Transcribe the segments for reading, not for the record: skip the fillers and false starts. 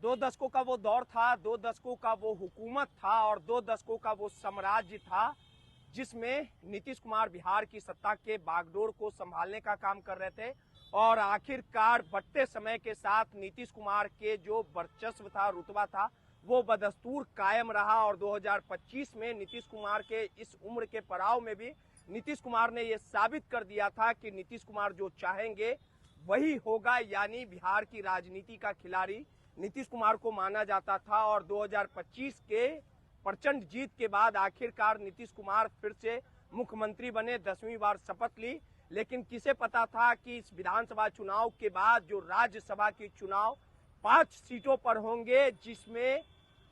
2 दशकों का वो दौर था, 2 दशकों का वो हुकूमत था और 2 दशकों का वो साम्राज्य था जिसमें नीतीश कुमार बिहार की सत्ता के बागडोर को संभालने का काम कर रहे थे। और आखिरकार बढ़ते समय के साथ नीतीश कुमार के जो वर्चस्व था, रुतबा था, वो बदस्तूर कायम रहा। और 2025 में नीतीश कुमार के इस उम्र के पड़ाव में भी नीतीश कुमार ने ये साबित कर दिया था कि नीतीश कुमार जो चाहेंगे वही होगा, यानी बिहार की राजनीति का खिलाड़ी नीतीश कुमार को माना जाता था। और 2025 के प्रचंड जीत के बाद आखिरकार नीतीश कुमार फिर से मुख्यमंत्री बने, 10वीं बार शपथ ली। लेकिन किसे पता था कि इस विधानसभा चुनाव के बाद जो राज्यसभा की चुनाव 5 सीटों पर होंगे, जिसमें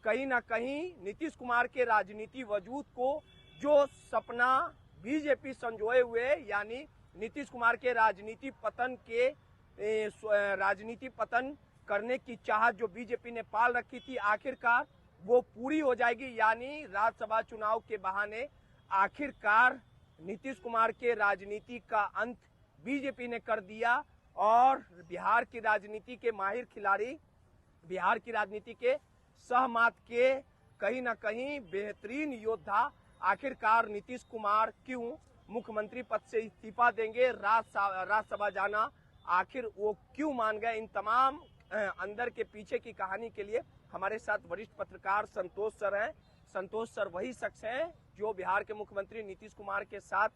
कहीं ना कहीं नीतीश कुमार के राजनीति वजूद को जो सपना बीजेपी संजोए हुए, यानी नीतीश कुमार के राजनीति पतन करने की चाहत जो बीजेपी ने पाल रखी थी, आखिरकार वो पूरी हो जाएगी। यानी राज्यसभा चुनाव के बहाने आखिरकार नीतीश कुमार के राजनीति का अंत बीजेपी ने कर दिया और बिहार की राजनीति के माहिर खिलाड़ी, बिहार की राजनीति के सहमात के कहीं ना कहीं बेहतरीन योद्धा आखिरकार नीतीश कुमार क्यों मुख्यमंत्री पद से इस्तीफा देंगे, राज्यसभा जाना आखिर वो क्यों मान गए। इन तमाम अंदर के पीछे की कहानी के लिए हमारे साथ वरिष्ठ पत्रकार संतोष सर हैं। संतोष सर वही शख्स हैं जो बिहार के मुख्यमंत्री नीतीश कुमार के साथ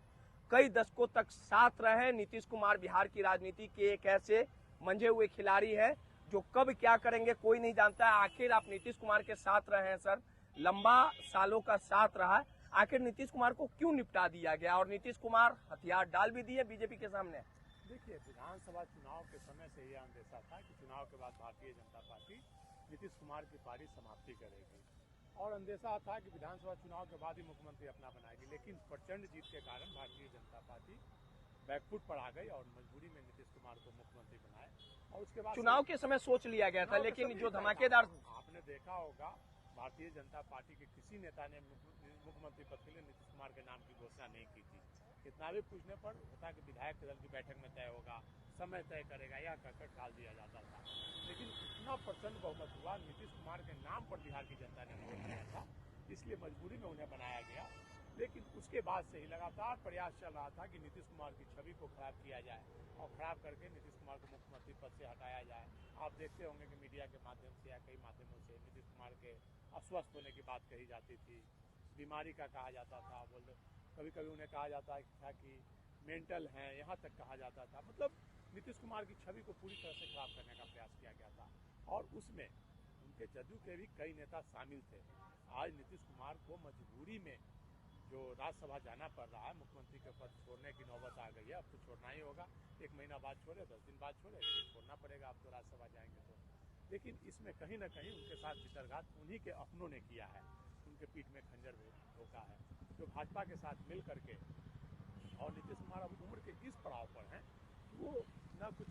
कई दशकों तक साथ रहे। नीतीश कुमार बिहार की राजनीति के एक ऐसे मंझे हुए खिलाड़ी हैं जो कब क्या करेंगे कोई नहीं जानता है। आखिर आप नीतीश कुमार के साथ रहे हैं सर, लंबा सालों का साथ रहा, आखिर नीतीश कुमार को क्यों निपटा दिया गया और नीतीश कुमार हथियार डाल भी दिए बीजेपी के सामने? देखिए, विधानसभा चुनाव के समय से यह अंदेशा था कि चुनाव के बाद भारतीय जनता पार्टी नीतीश कुमार की पारी समाप्ति करेगी और अंदेशा था कि विधानसभा चुनाव के बाद ही मुख्यमंत्री अपना बनाएगी। लेकिन प्रचंड जीत के कारण भारतीय जनता पार्टी बैकफुट पर आ गई और मजबूरी में नीतीश कुमार को मुख्यमंत्री बनाए। और उसके बाद चुनाव के समय सोच लिया गया था, लेकिन जो धमाकेदार आपने देखा होगा, भारतीय जनता पार्टी के किसी नेता ने मुख्यमंत्री पद के लिए नीतीश कुमार के नाम की घोषणा नहीं की थी। कितना भी पूछने पर होता कि विधायक दल की बैठक में तय होगा, समय तय करेगा, यह कहकर टाल दिया जाता था। लेकिन इतना प्रचंड बहुमत हुआ, नीतीश कुमार के नाम पर बिहार की जनता ने वोट दिया था, इसलिए मजबूरी में उन्हें बनाया गया। लेकिन उसके बाद से ही लगातार प्रयास चल रहा था कि नीतीश कुमार की छवि को खराब किया जाए और खराब करके नीतीश कुमार को मुख्यमंत्री पद से हटाया जाए। आप देखते होंगे कि मीडिया के माध्यम से या कई माध्यमों से नीतीश कुमार के अस्वस्थ होने की बात कही जाती थी, बीमारी का कहा जाता था, कभी कभी उन्हें कहा जाता था कि मेंटल हैं, यहाँ तक कहा जाता था। मतलब नीतीश कुमार की छवि को पूरी तरह से खराब करने का प्रयास किया गया था और उसमें उनके जदयू के भी कई नेता शामिल थे। आज नीतीश कुमार को मजबूरी में जो राज्यसभा जाना पड़ रहा है, मुख्यमंत्री के पद छोड़ने की नौबत आ गई है। अब तो छोड़ना ही होगा, 1 महीना बाद छोड़े, 10 दिन बाद छोड़े, लेकिन छोड़ना पड़ेगा अब तो राज्यसभा जाएंगे तो। लेकिन इसमें कहीं ना कहीं उनके साथ भितरघात उन्हीं के अपनों ने किया है, उनके पीठ में खंजर धोखा है, जो भाजपा के साथ मिल करके। और नीतीश कुमार अब उम्र के इस पड़ाव पर हैं, वो न कुछ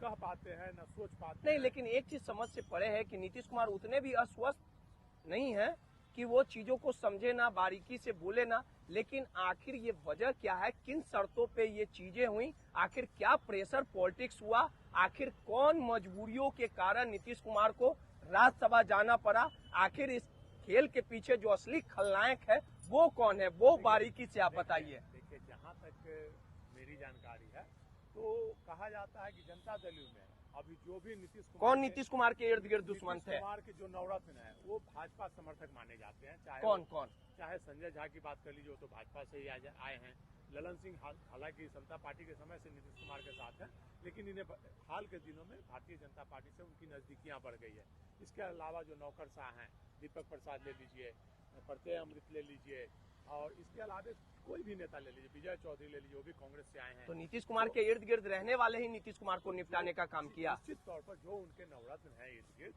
कह पाते हैं न सोच पाते नहीं। लेकिन एक चीज समझ से परे है कि नीतीश कुमार उतने भी अस्वस्थ नहीं है कि वो चीजों को समझे ना, बारीकी से बोले ना। लेकिन आखिर ये वजह क्या है, किन शर्तों पे ये चीजें हुई, आखिर क्या प्रेशर पॉलिटिक्स हुआ, आखिर कौन मजबूरियों के कारण नीतीश कुमार को राज्यसभा जाना पड़ा, आखिर इस खेल के पीछे जो असली खलनायक है वो कौन है, वो बारीकी से आप बताइए। देखिए, जहाँ तक मेरी जानकारी है तो कहा जाता है कि जनता दल में अभी जो भी नीतीश कुमार के इर्द गिर्द दुश्मन थे, कुमार के जो नवरत्न है वो भाजपा समर्थक माने जाते हैं। चाहे संजय झा की बात कर लीजिए, वो तो भाजपा से ही आए हैं। ललन सिंह हालांकि समता पार्टी के समय से नीतीश कुमार के साथ हैं, लेकिन इन्हें हाल के दिनों में भारतीय जनता पार्टी से उनकी नजदीकियां बढ़ गई है। इसके अलावा जो नौकरशाह हैं, दीपक प्रसाद ले लीजिए, प्रत्यय अमृत ले लीजिए, और इसके अलावा कोई भी नेता ले लीजिए, विजय चौधरी ले लीजिए, वो भी कांग्रेस से आए हैं। तो नीतीश कुमार के इर्द गिर्द रहने वाले ही नीतीश कुमार को निपटाने का काम किया। निश्चित तौर पर जो उनके नवरत्न है इर्द गिर्द,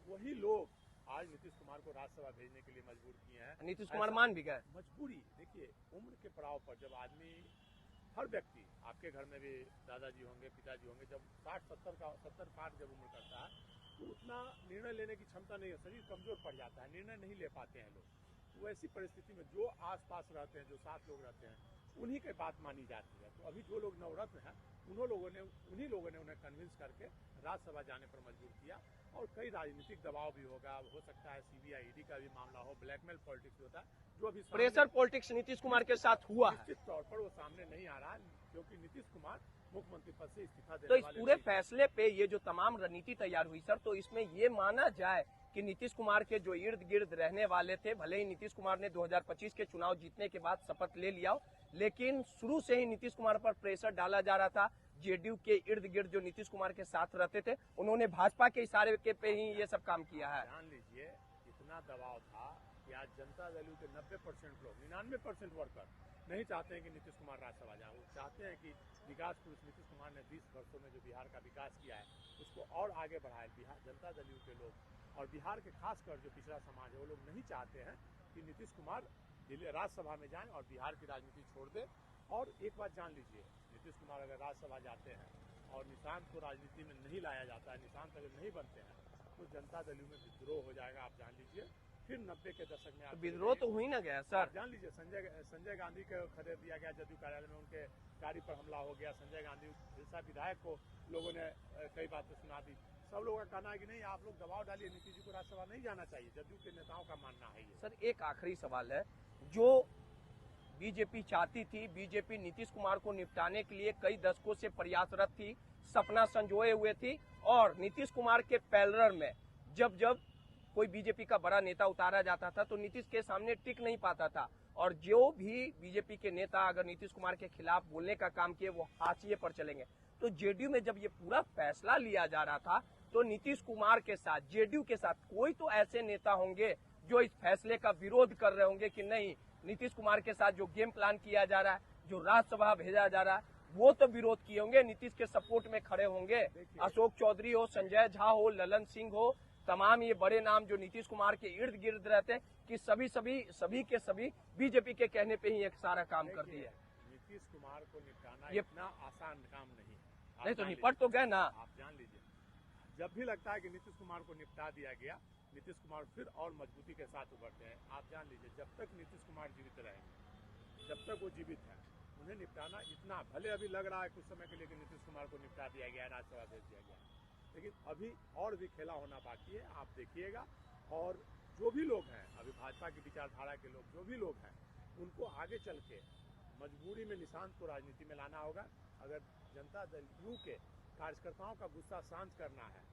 वही लोग आज नीतीश कुमार को राज्यसभा भेजने के लिए मजबूर किए हैं। नीतीश कुमार मान भी गए। मजबूरी देखिए, उम्र के पड़ाव पर जब आदमी, हर व्यक्ति, आपके घर में भी दादाजी होंगे, पिताजी होंगे, जब 60-70 पार जब उम्र करता है तो उतना निर्णय लेने की क्षमता नहीं है, शरीर कमजोर पड़ जाता है, निर्णय नहीं ले पाते हैं लोग। तो ऐसी परिस्थिति में जो आसपास रहते हैं, जो साथ लोग रहते हैं, उन्हीं की बात मानी जाती है। तो अभी जो लोग नवरत्न हैं उन्हीं लोगों ने उन्हें कन्विंस करके राज्यसभा जाने पर मजबूर किया। और कई राजनीतिक दबाव भी होगा, हो सकता है सीबीआई ईडी का भी मामला हो, ब्लैकमेल पॉलिटिक्स होता है जो अभी प्रेशर पॉलिटिक्स नीतीश कुमार के साथ हुआ है। निश्चित तौर पर वो सामने नहीं आ रहा है, क्योंकि नीतीश कुमार मुख्यमंत्री पद से इस्तीफा तो देने इस वाले पूरे नहीं। फैसले पे ये जो तमाम रणनीति तैयार हुई सर, तो इसमें ये माना जाए कि नीतीश कुमार के जो इर्द गिर्द रहने वाले थे, भले ही नीतीश कुमार ने 2025 के चुनाव जीतने के बाद शपथ ले लिया हो, लेकिन शुरू से ही नीतीश कुमार पर प्रेशर डाला जा रहा था। जेडीयू के इर्द गिर्द जो नीतीश कुमार के साथ रहते थे, उन्होंने भाजपा के इशारे के पे ही ये सब काम किया है। जान लीजिए इतना दबाव था कि आज जनता दल के 90% लोग, 99% वर्कर नहीं चाहते हैं कि नीतीश कुमार राज्यसभा जाए। वो चाहते हैं कि विकास पुरुष नीतीश कुमार ने 20 वर्षों में जो बिहार का विकास किया है उसको और आगे बढ़ाए। बिहार जनता दल के लोग और बिहार के खासकर जो पिछड़ा समाज है वो लोग नहीं चाहते हैं कि नीतीश कुमार राज्यसभा में जाएं और बिहार की राजनीति छोड़ दे। और एक बात जान लीजिए, नीतीश कुमार अगर राज्यसभा जाते हैं और निशांत को राजनीति में नहीं लाया जाता है, निशांत अगर नहीं बनते हैं, तो जनता दल में विद्रोह हो जाएगा। आप जान लीजिए फिर 90 के दशक में तो विद्रोह तो हुई ना गया सर। जान लीजिए संजय गांधी को खदेड़ दिया गया, जदयू कार्यालय में उनके गाड़ी पर हमला हो गया। संजय गांधी जैसा विधायक को लोगों ने कई बातें सुना दी। सब लोगों का कहना है कि नहीं, आप लोग दबाव डालिए, नीतीश जी को राज्यसभा नहीं जाना चाहिए। जदयू के नेताओं का मानना है ये। सर एक आखिरी सवाल है, जो बीजेपी चाहती थी, बीजेपी नीतीश कुमार को निपटाने के लिए कई दशकों से प्रयासरत थी, सपना संजोए हुए थी, और नीतीश कुमार के पैरलर में जब जब कोई बीजेपी का बड़ा नेता उतारा जाता था तो नीतीश के सामने टिक नहीं पाता था, और जो भी बीजेपी के नेता अगर नीतीश कुमार के खिलाफ बोलने का काम किए वो हाशिए पर चलेंगे। तो जेडीयू में जब ये पूरा फैसला लिया जा रहा था तो नीतीश कुमार के साथ, जेडीयू के साथ कोई तो ऐसे नेता होंगे जो इस फैसले का विरोध कर रहे होंगे कि नहीं, नीतीश कुमार के साथ जो गेम प्लान किया जा रहा है, जो राज्यसभा भेजा जा रहा है, वो तो विरोध किए होंगे, नीतीश के सपोर्ट में खड़े होंगे। अशोक चौधरी हो, संजय झा हो, ललन सिंह हो, तमाम ये बड़े नाम जो नीतीश कुमार के इर्द गिर्द रहते हैं कि सभी के सभी बीजेपी के कहने पे ही एक सारा काम करती है। नीतीश कुमार को निपटाना ये इतना आसान काम नहीं है। नहीं तो निपट तो गए ना। आप जान लीजिए, जब भी लगता है कि नीतीश कुमार को निपटा दिया गया, नीतीश कुमार फिर और मजबूती के साथ उभरते हैं। आप जान लीजिए जब तक नीतीश कुमार जीवित रहेंगे, जब तक वो जीवित है, उन्हें निपटाना इतना, भले अभी लग रहा है कुछ समय के लिए कि नीतीश कुमार को निपटा दिया गया, राज्यसभा भेज दिया गया, लेकिन अभी और भी खेला होना बाकी है। आप देखिएगा, और जो भी लोग हैं अभी भाजपा की विचारधारा के लोग, जो भी लोग हैं, उनको आगे चल के मजबूरी में निशांत को राजनीति में लाना होगा। अगर जनता दल यू के कार्यकर्ताओं का गुस्सा शांत करना है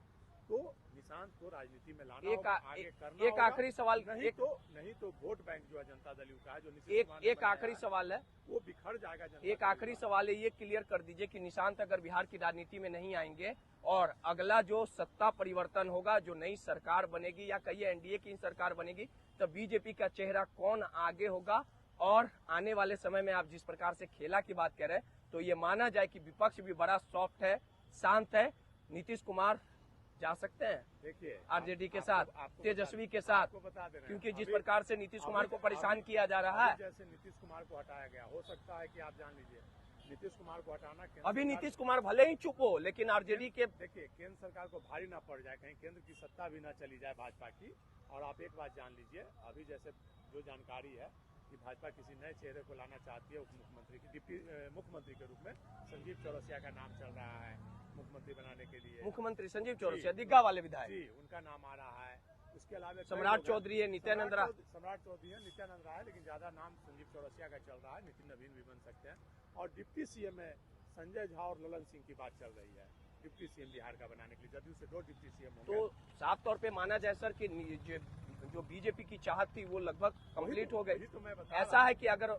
तो निशांत को राजनीति में लाना होगा, आगे करना एक आखिरी सवाल, नहीं तो वोट बैंक जो है जनता दल यू का है, जो एक आखिरी सवाल है, वो बिखर जाएगा। एक आखिरी सवाल है, ये क्लियर कर दीजिए कि निशांत अगर बिहार की राजनीति में नहीं आएंगे और अगला जो सत्ता परिवर्तन होगा, जो नई सरकार बनेगी या कहिए एनडीए की सरकार बनेगी, तो बीजेपी का चेहरा कौन आगे होगा? और आने वाले समय में आप जिस प्रकार से खेला की बात कर रहे हैं, तो ये माना जाए कि विपक्ष भी बड़ा सॉफ्ट है, शांत है, नीतीश कुमार जा सकते हैं देखिए आरजेडी के साथ, तेजस्वी के साथ, क्योंकि जिस प्रकार से नीतीश कुमार को परेशान किया जा रहा है, जैसे नीतीश कुमार को हटाया गया, हो सकता है कि आप जान लीजिए नीतीश कुमार को हटाना, अभी नीतीश कुमार भले ही चुप हो, लेकिन आरजेडी के, देखिए केंद्र सरकार को भारी ना पड़ जाए, कहीं केंद्र की सत्ता भी ना चली जाए भाजपा की। और आप एक बात जान लीजिए, अभी जैसे जो जानकारी है कि भाजपा किसी नए चेहरे को लाना चाहती है उप मुख्यमंत्री की, डिप्टी मुख्यमंत्री के रूप में संजीव चौरसिया का नाम चल रहा है मुख्यमंत्री बनाने के लिए। मुख्यमंत्री संजीव चौरसिया, दिग्गा वाले विधायक जी, उनका नाम आ रहा है। उसके अलावा सम्राट चौधरी है, नित्यानंद राय, सम्राट चौधरी है, नित्यानंद राय है, लेकिन ज्यादा नाम संजीव चौरसिया का चल रहा है। नितिन नवीन भी बन सकते हैं। और डिप्टी सीएम में संजय झा और ललन सिंह की बात चल रही है, डिप्टी सीएम बिहार का बनाने के लिए। जदयू से 2 डिप्टी सीएम होंगे। तो साफ तौर पे माना जाए सर कि जो बीजेपी की चाहत थी वो लगभग कंप्लीट हो गई। तो मैं ऐसा है कि अगर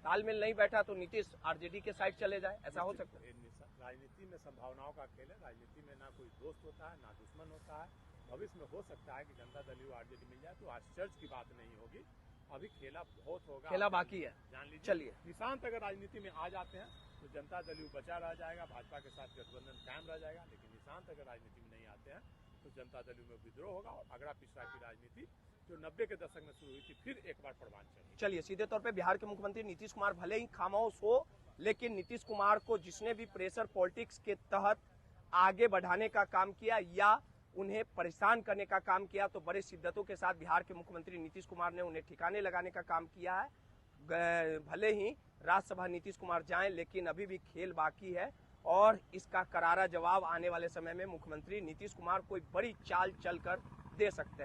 तालमेल नहीं बैठा तो नीतीश आरजेडी के साइड चले जाए, ऐसा हो सकता है? राजनीति में संभावनाओं का खेल है। राजनीति में ना कोई दोस्त होता है ना दुश्मन होता है। भविष्य में हो सकता है कि जनता दल यू आरजेडी मिल जाए, तो आश्चर्य की बात नहीं होगी। अभी खेला बहुत होगा, खेला बाकी है, जान लीजिए। चलिए, निशांत अगर राजनीति में आ जाते हैं तो जनता दल यू बचा रह जाएगा, भाजपा के साथ गठबंधन कायम रह जाएगा। लेकिन निशांत अगर राजनीति में नहीं आते हैं तो जनता दल यू में विद्रोह होगा और अगड़ा पिछड़ा की राजनीति जो 90 के दशक में शुरू हुई थी फिर एक बार परवान चलेगी। चलिए, सीधे तौर पे बिहार के मुख्यमंत्री नीतीश कुमार भले ही खामोश हो, लेकिन नीतीश कुमार को जिसने भी प्रेशर पॉलिटिक्स के तहत आगे बढ़ाने का काम किया या उन्हें परेशान करने का काम किया, तो बड़े शिद्दतों के साथ बिहार के मुख्यमंत्री नीतीश कुमार ने उन्हें ठिकाने लगाने का काम किया है। भले ही राज्यसभा नीतीश कुमार जाएं, लेकिन अभी भी खेल बाकी है और इसका करारा जवाब आने वाले समय में मुख्यमंत्री नीतीश कुमार कोई बड़ी चाल चलकर दे सकते हैं।